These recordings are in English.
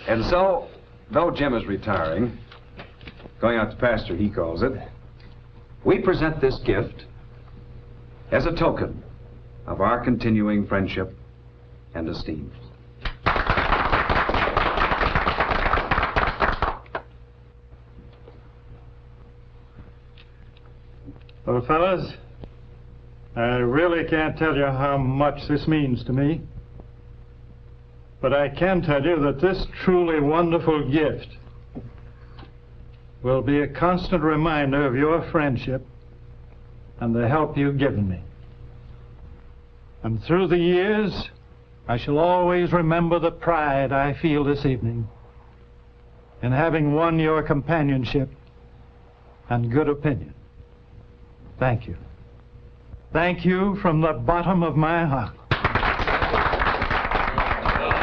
And so, though Jim is retiring, going out to pasture, he calls it, we present this gift as a token of our continuing friendship and esteem. Well, fellas, I really can't tell you how much this means to me. But I can tell you that this truly wonderful gift will be a constant reminder of your friendship and the help you've given me. And through the years, I shall always remember the pride I feel this evening in having won your companionship and good opinion. Thank you. Thank you from the bottom of my heart.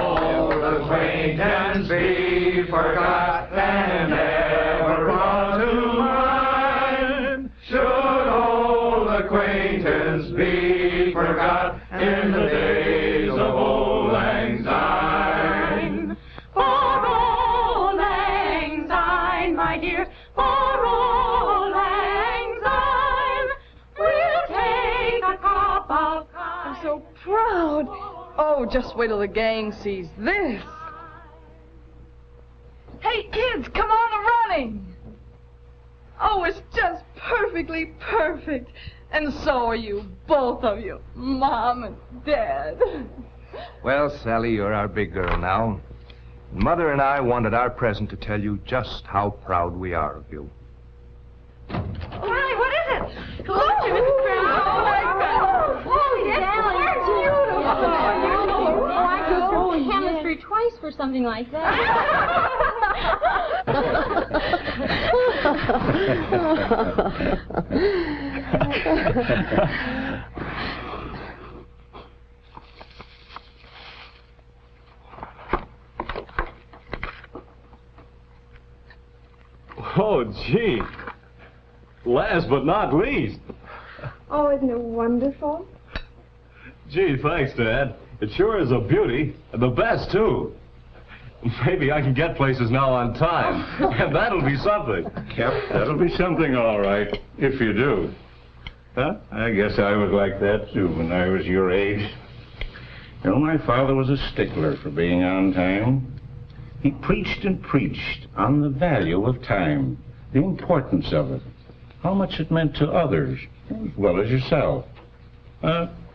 Old acquaintance be forgot and never brought to mind. Should old acquaintance be forgot in the days of old lang syne. For old lang syne, my dear, for old lang syne, we'll take a cup of I'm so proud. Oh, just wait till the gang sees this. Hey, kids, come on running. Oh, it's just perfectly perfect. And so are you, both of you, Mom and Dad. Well, Sally, you're our big girl now. Mother and I wanted our present to tell you just how proud we are of you. Sally, what is it? Look, Mrs. Brown. Oh, my God. Oh, yes, it's beautiful. I could go in chemistry twice for something like that. Oh, gee. Last but not least. Oh, isn't it wonderful? Gee, thanks, Dad. It sure is a beauty, and the best, too. Maybe I can get places now on time, and that'll be something. Yep, that'll be something, all right, if you do. Huh? I guess I was like that, too, when I was your age. You know, my father was a stickler for being on time. He preached and preached on the value of time, the importance of it, how much it meant to others, as well as yourself.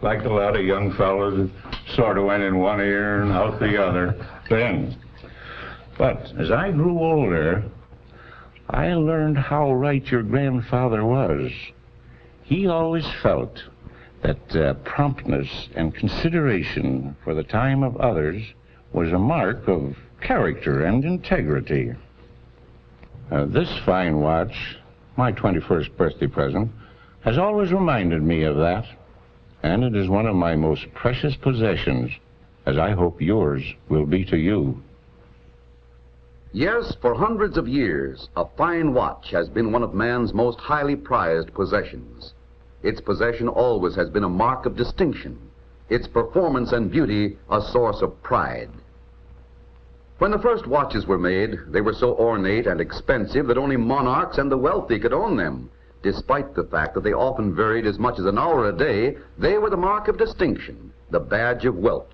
Like a lot of young fellows that sort of went in one ear and out the other then. But as I grew older, I learned how right your grandfather was. He always felt that promptness and consideration for the time of others was a mark of character and integrity. This fine watch, my 21st birthday present, has always reminded me of that, and it is one of my most precious possessions, as I hope yours will be to you. Yes, for hundreds of years, a fine watch has been one of man's most highly prized possessions. Its possession always has been a mark of distinction, its performance and beauty a source of pride. When the first watches were made, they were so ornate and expensive that only monarchs and the wealthy could own them. Despite the fact that they often varied as much as an hour a day, they were the mark of distinction, the badge of wealth.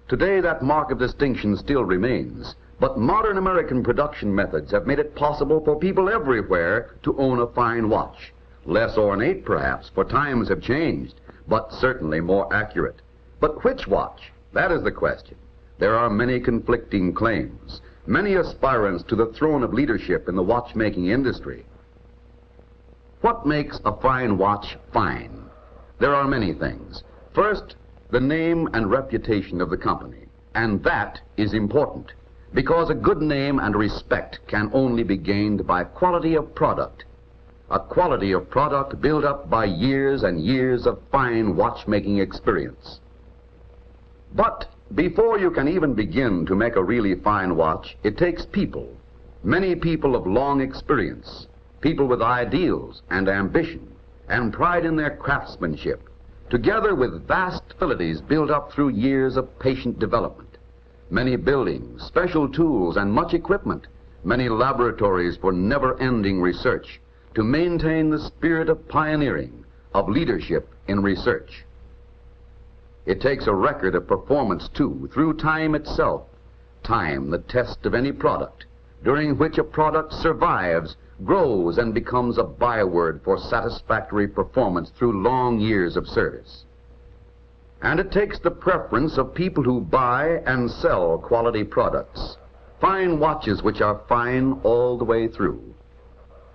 Today, that mark of distinction still remains, but modern American production methods have made it possible for people everywhere to own a fine watch. Less ornate, perhaps, for times have changed, but certainly more accurate. But which watch? That is the question. There are many conflicting claims, many aspirants to the throne of leadership in the watchmaking industry. What makes a fine watch fine? There are many things. First, the name and reputation of the company, and that is important, because a good name and respect can only be gained by quality of product. A quality of product built up by years and years of fine watchmaking experience. But before you can even begin to make a really fine watch, it takes people, many people of long experience, people with ideals and ambition and pride in their craftsmanship, together with vast facilities built up through years of patient development. many buildings, special tools, and much equipment, many laboratories for never-ending research to maintain the spirit of pioneering, of leadership in research. It takes a record of performance, too, through time itself, time, the test of any product, during which a product survives, grows, and becomes a byword for satisfactory performance through long years of service. And it takes the preference of people who buy and sell quality products, fine watches which are fine all the way through.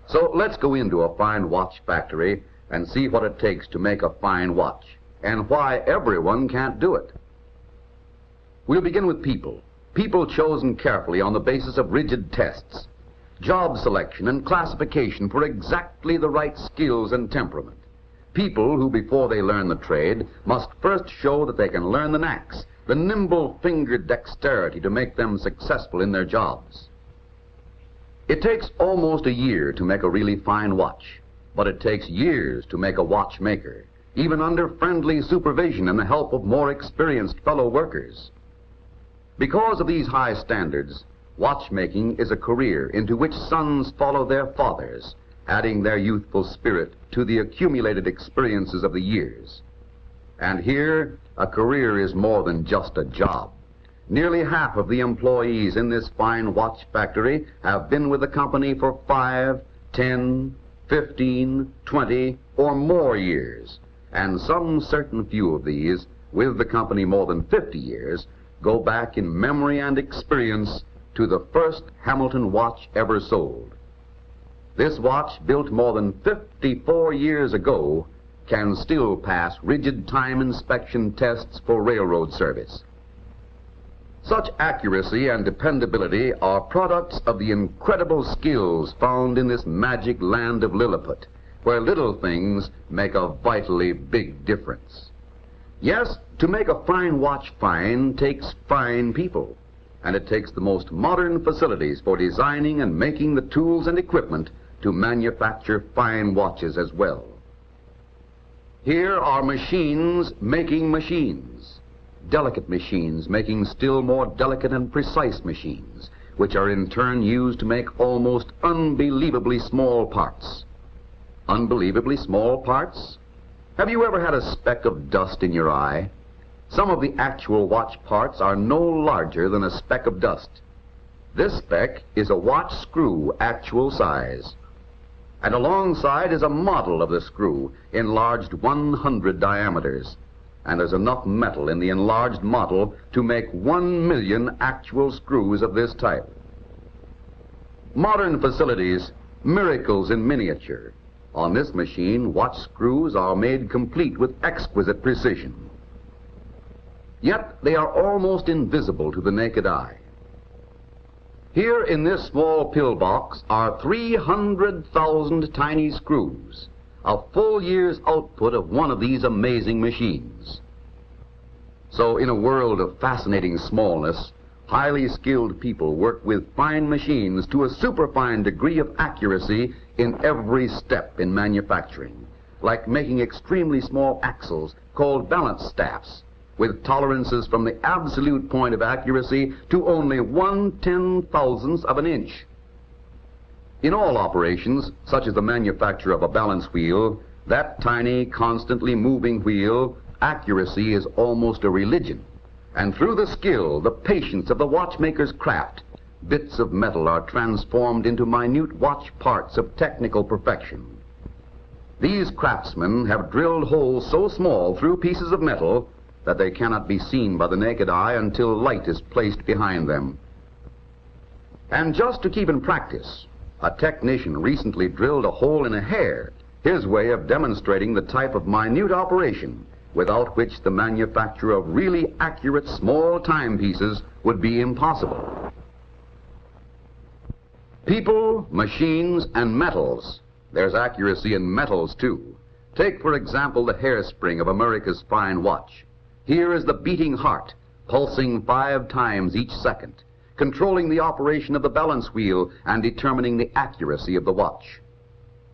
So let's go into a fine watch factory and see what it takes to make a fine watch, and why everyone can't do it. We'll begin with people. People chosen carefully on the basis of rigid tests, job selection and classification for exactly the right skills and temperament. People who, before they learn the trade, must first show that they can learn the knacks, the nimble-fingered dexterity to make them successful in their jobs. It takes almost a year to make a really fine watch, but it takes years to make a watchmaker, even under friendly supervision and the help of more experienced fellow workers. Because of these high standards, watchmaking is a career into which sons follow their fathers, adding their youthful spirit to the accumulated experiences of the years. And here, a career is more than just a job. Nearly half of the employees in this fine watch factory have been with the company for 5, 10, 15, 20, or more years, and some certain few of these, with the company more than 50 years, go back in memory and experience to the first Hamilton watch ever sold. This watch, built more than 54 years ago, can still pass rigid time inspection tests for railroad service. Such accuracy and dependability are products of the incredible skills found in this magic land of Lilliput, where little things make a vitally big difference. Yes, to make a fine watch fine takes fine people, and it takes the most modern facilities for designing and making the tools and equipment to manufacture fine watches as well. Here are machines making machines, delicate machines making still more delicate and precise machines, which are in turn used to make almost unbelievably small parts. Unbelievably small parts? Have you ever had a speck of dust in your eye? Some of the actual watch parts are no larger than a speck of dust. This speck is a watch screw actual size. And alongside is a model of the screw, enlarged 100 diameters. And there's enough metal in the enlarged model to make 1 million actual screws of this type. Modern facilities, miracles in miniature. On this machine, watch screws are made complete with exquisite precision. Yet they are almost invisible to the naked eye. Here in this small pillbox are 300,000 tiny screws, a full year's output of one of these amazing machines. So in a world of fascinating smallness, highly skilled people work with fine machines to a superfine degree of accuracy in every step in manufacturing, like making extremely small axles called balance staffs, with tolerances from the absolute point of accuracy to only 1/10,000th of an inch. In all operations, such as the manufacture of a balance wheel, that tiny, constantly moving wheel, accuracy is almost a religion. And through the skill, the patience of the watchmaker's craft, bits of metal are transformed into minute watch parts of technical perfection. These craftsmen have drilled holes so small through pieces of metal that they cannot be seen by the naked eye until light is placed behind them. And just to keep in practice, a technician recently drilled a hole in a hair, his way of demonstrating the type of minute operation without which the manufacture of really accurate small timepieces would be impossible. People, machines, and metals. There's accuracy in metals, too. Take, for example, the hairspring of America's fine watch. Here is the beating heart, pulsing 5 times each second, controlling the operation of the balance wheel and determining the accuracy of the watch.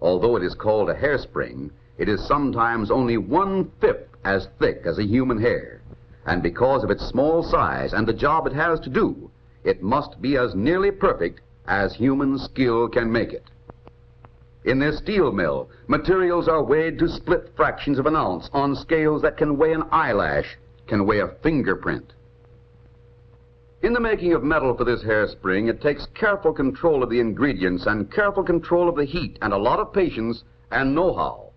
Although it is called a hairspring, it is sometimes only 1/5 as thick as a human hair. and because of its small size and the job it has to do, it must be as nearly perfect as human skill can make it. In this steel mill, materials are weighed to split fractions of an ounce on scales that can weigh an eyelash, can weigh a fingerprint. In the making of metal for this hairspring, it takes careful control of the ingredients and careful control of the heat and a lot of patience and know-how.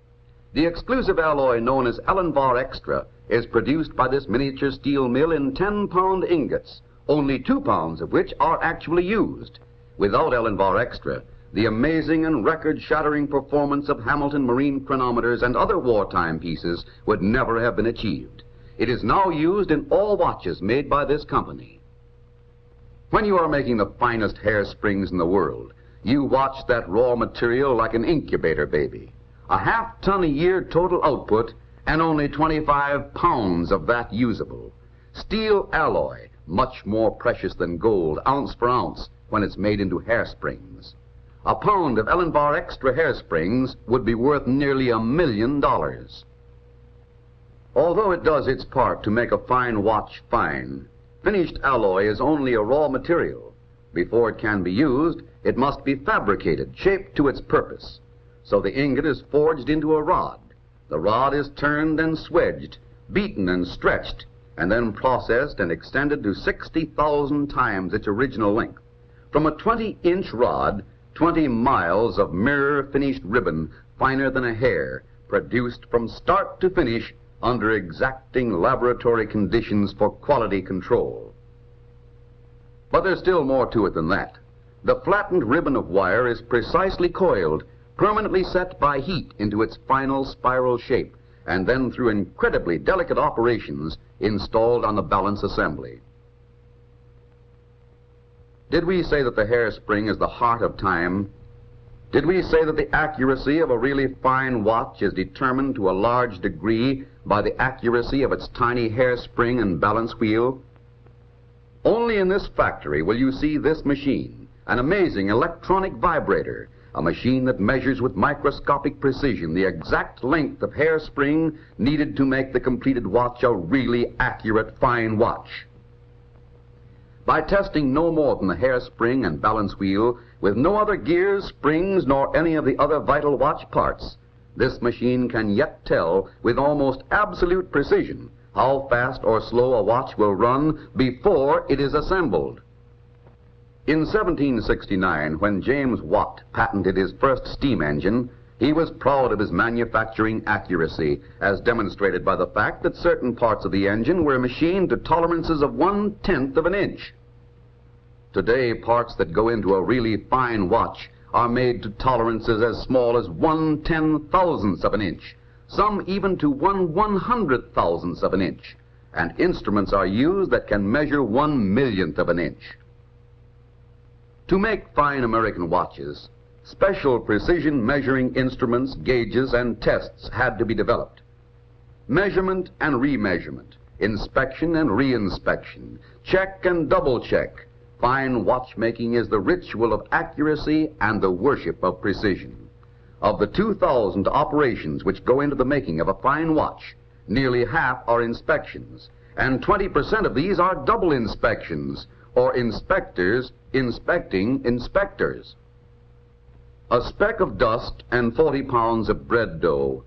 The exclusive alloy known as Allenvar Extra is produced by this miniature steel mill in 10-pound ingots, only 2 pounds of which are actually used. Without Allenvar Extra, the amazing and record-shattering performance of Hamilton marine chronometers and other wartime pieces would never have been achieved. It is now used in all watches made by this company. When you are making the finest hairsprings in the world, you watch that raw material like an incubator baby. A half-ton a year total output and only 25 pounds of that usable. Steel alloy, much more precious than gold, ounce for ounce, when it's made into hairsprings. A pound of Allenvar Extra hairsprings would be worth nearly $1 million. Although it does its part to make a fine watch fine, finished alloy is only a raw material. Before it can be used, it must be fabricated, shaped to its purpose. So the ingot is forged into a rod. The rod is turned and swedged, beaten and stretched, and then processed and extended to 60,000 times its original length. From a 20-inch rod, 20 miles of mirror-finished ribbon, finer than a hair, produced from start to finish under exacting laboratory conditions for quality control. But there's still more to it than that. The flattened ribbon of wire is precisely coiled, permanently set by heat into its final spiral shape, and then through incredibly delicate operations installed on the balance assembly. Did we say that the hairspring is the heart of time? Did we say that the accuracy of a really fine watch is determined to a large degree by the accuracy of its tiny hairspring and balance wheel? Only in this factory will you see this machine, an amazing electronic vibrator, a machine that measures with microscopic precision the exact length of hairspring needed to make the completed watch a really accurate fine watch. By testing no more than the hairspring and balance wheel, with no other gears, springs, nor any of the other vital watch parts, this machine can yet tell with almost absolute precision how fast or slow a watch will run before it is assembled. In 1769, when James Watt patented his first steam engine, he was proud of his manufacturing accuracy, as demonstrated by the fact that certain parts of the engine were machined to tolerances of 1/10 of an inch. Today, parts that go into a really fine watch are made to tolerances as small as 1/10,000th of an inch, some even to 1/100,000th of an inch, and instruments are used that can measure 1/1,000,000th of an inch. To make fine American watches, special precision measuring instruments, gauges, and tests had to be developed. Measurement and remeasurement, inspection and reinspection, check and double check. Fine watchmaking is the ritual of accuracy and the worship of precision. Of the 2,000 operations which go into the making of a fine watch, nearly half are inspections, and 20% of these are double inspections, or inspectors inspecting inspectors. A speck of dust and 40 pounds of bread dough.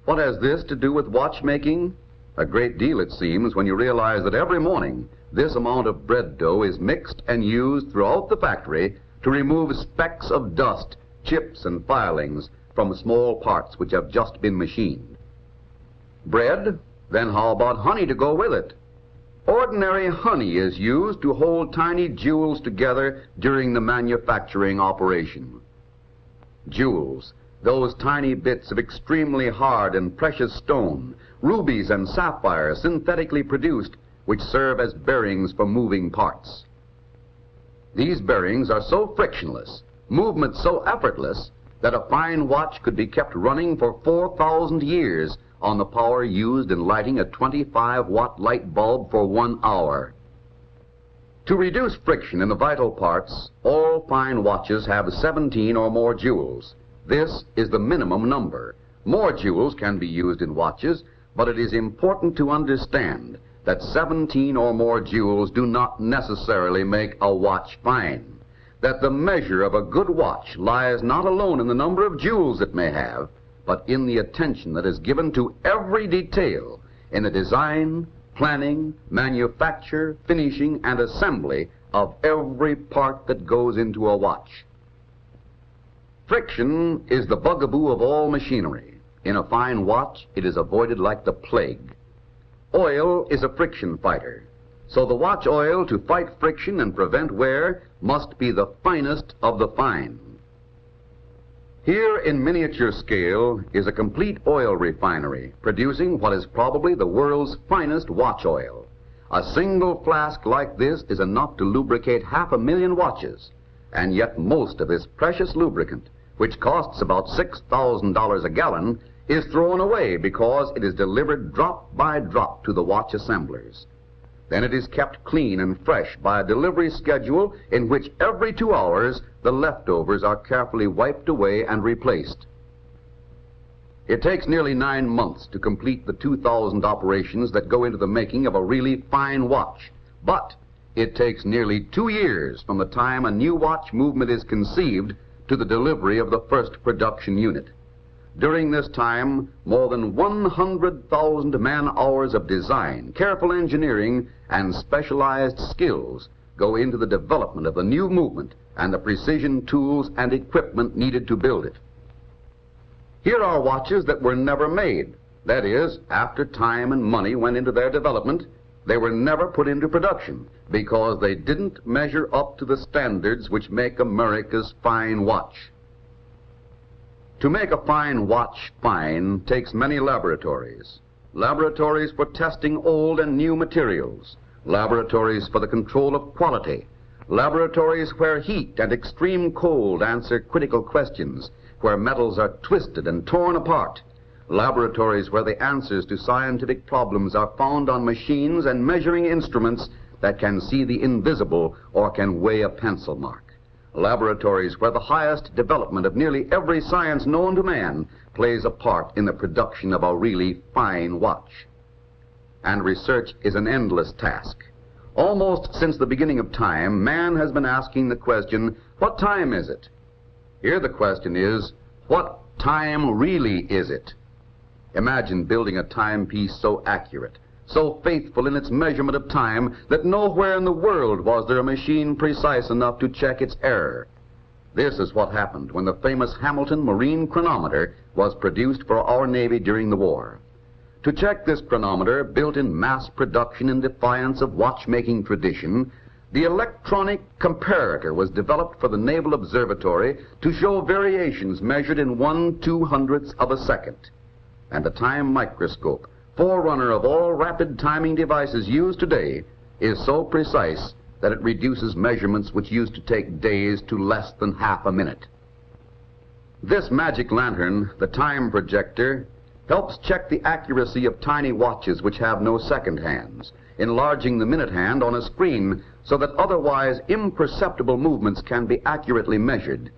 What has this to do with watchmaking? A great deal, it seems, when you realize that every morning this amount of bread dough is mixed and used throughout the factory to remove specks of dust, chips and filings from small parts which have just been machined. Bread? Then how about honey to go with it? Ordinary honey is used to hold tiny jewels together during the manufacturing operation. Jewels, those tiny bits of extremely hard and precious stone, rubies and sapphires synthetically produced, which serve as bearings for moving parts. These bearings are so frictionless, movement so effortless, that a fine watch could be kept running for 4,000 years on the power used in lighting a 25-watt light bulb for 1 hour. To reduce friction in the vital parts, all fine watches have 17 or more jewels. This is the minimum number. More jewels can be used in watches, but it is important to understand that 17 or more jewels do not necessarily make a watch fine, that the measure of a good watch lies not alone in the number of jewels it may have, but in the attention that is given to every detail in the design, planning, manufacture, finishing, and assembly of every part that goes into a watch. Friction is the bugaboo of all machinery. In a fine watch, it is avoided like the plague. Oil is a friction fighter, so the watch oil to fight friction and prevent wear must be the finest of the fine. Here in miniature scale is a complete oil refinery producing what is probably the world's finest watch oil. A single flask like this is enough to lubricate 500,000 watches, and yet most of this precious lubricant, which costs about $6,000 a gallon, is thrown away because it is delivered drop by drop to the watch assemblers. Then it is kept clean and fresh by a delivery schedule in which every 2 hours the leftovers are carefully wiped away and replaced. It takes nearly 9 months to complete the 2,000 operations that go into the making of a really fine watch, but it takes nearly 2 years from the time a new watch movement is conceived to the delivery of the first production unit. During this time, more than 100,000 man-hours of design, careful engineering, and specialized skills go into the development of the new movement and the precision tools and equipment needed to build it. Here are watches that were never made. That is, after time and money went into their development, they were never put into production because they didn't measure up to the standards which make America's fine watch. To make a fine watch fine takes many laboratories. Laboratories for testing old and new materials, laboratories for the control of quality, laboratories where heat and extreme cold answer critical questions, where metals are twisted and torn apart, laboratories where the answers to scientific problems are found on machines and measuring instruments that can see the invisible or can weigh a pencil mark. Laboratories where the highest development of nearly every science known to man plays a part in the production of a really fine watch. And research is an endless task. Almost since the beginning of time, man has been asking the question, what time is it? Here the question is, what time really is it? Imagine building a timepiece so accurate, so faithful in its measurement of time that nowhere in the world was there a machine precise enough to check its error. This is what happened when the famous Hamilton marine chronometer was produced for our Navy during the war. To check this chronometer, built in mass production in defiance of watchmaking tradition, the electronic comparator was developed for the Naval Observatory to show variations measured in 1/200th of a second. And the time microscope, forerunner of all rapid timing devices used today, is so precise that it reduces measurements which used to take days to less than half a minute. This magic lantern, the time projector, helps check the accuracy of tiny watches which have no second hands, enlarging the minute hand on a screen so that otherwise imperceptible movements can be accurately measured.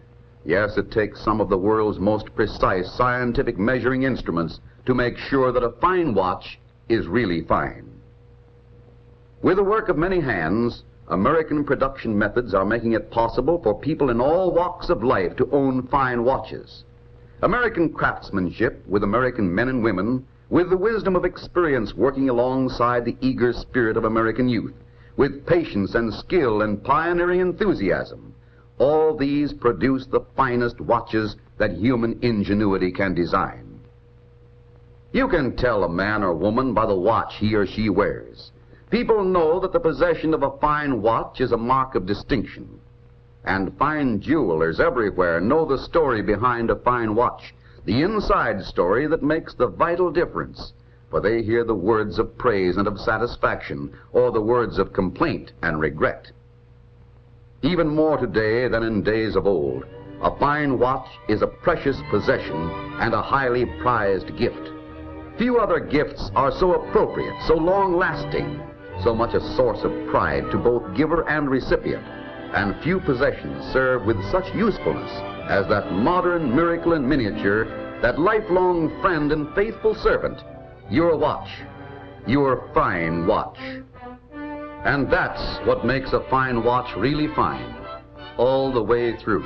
Yes, it takes some of the world's most precise scientific measuring instruments to make sure that a fine watch is really fine. With the work of many hands, American production methods are making it possible for people in all walks of life to own fine watches. American craftsmanship, with American men and women, with the wisdom of experience working alongside the eager spirit of American youth, with patience and skill and pioneering enthusiasm, all these produce the finest watches that human ingenuity can design. You can tell a man or woman by the watch he or she wears. People know that the possession of a fine watch is a mark of distinction. And fine jewelers everywhere know the story behind a fine watch, the inside story that makes the vital difference, for they hear the words of praise and of satisfaction, or the words of complaint and regret. Even more today than in days of old, a fine watch is a precious possession and a highly prized gift. Few other gifts are so appropriate, so long-lasting, so much a source of pride to both giver and recipient, and few possessions serve with such usefulness as that modern miracle in miniature, that lifelong friend and faithful servant, your watch. your fine watch. And that's what makes a fine watch really fine, all the way through.